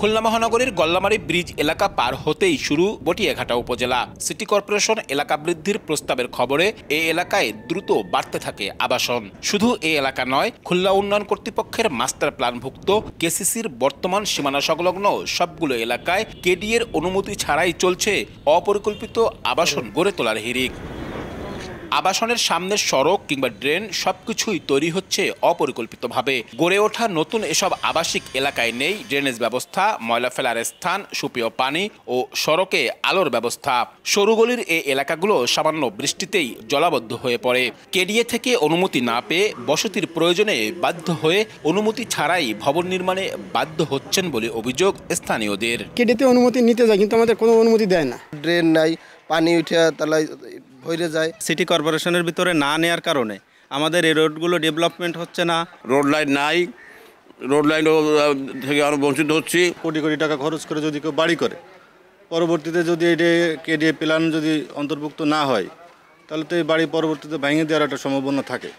খুলনা মহানগরীর গল্লামারী ব্রিজ এলাকা পার হতেই শুরু বটিয়াঘাটা উপজেলা। সিটি কর্পোরেশন এলাকা বৃদ্ধির প্রস্তাবের খবরে এই এলাকায় দ্রুত বাড়তে থাকে আবাসন। শুধু এই এলাকা নয়, খুলনা উন্নয়ন কর্তৃপক্ষের মাস্টার প্ল্যানভুক্ত কেসিসির বর্তমান সীমানা সংলগ্ন সবগুলো এলাকায় কেডি এর অনুমতি ছাড়াই চলছে অপরিকল্পিত আবাসন গড়ে তোলার হিড়িক। আবাসনের সামনের সড়ক কিংবা ড্রেন সবকিছুই তৈরি হচ্ছে অপরিকল্পিতভাবে। গড়ে ওঠা নতুন এসব আবাসিক এলাকায় নেই ড্রেনেজ ব্যবস্থা, ময়লা ফেলার স্থান, সুপেয় পানি ও সড়কে আলোর ব্যবস্থা। সরুগলির এই এলাকাগুলো সামান্য বৃষ্টিতেই জলাবদ্ধ হয়ে পড়ে। কেডিএ থেকে অনুমতি না পেয়ে বসতির প্রয়োজনে বাধ্য হয়ে অনুমতি ছাড়াই ভবন নির্মাণে বাধ্য হচ্ছেন বলে অভিযোগ স্থানীয়দের। কেডিতে অনুমতি নিতে যায় কিন্তু আমাদের কোনো অনুমতি দেয় না। ড্রেন নাই, পানি উঠে তাহলে ভরে যায়। সিটি কর্পোরেশনের ভিতরে না নেওয়ার কারণে আমাদের এই রোডগুলো ডেভেলপমেন্ট হচ্ছে না। রোড লাইন নাই, রোড লাইন থেকে আমরা বঞ্চিত হচ্ছি। কোটি কোটি টাকা খরচ করে যদি কেউ বাড়ি করে, পরবর্তীতে যদি এটা কেডিএ প্ল্যান যদি অন্তর্ভুক্ত না হয়, তাহলে তো এই বাড়ি পরবর্তীতে ভেঙে দেওয়ার একটা সম্ভাবনা থাকে।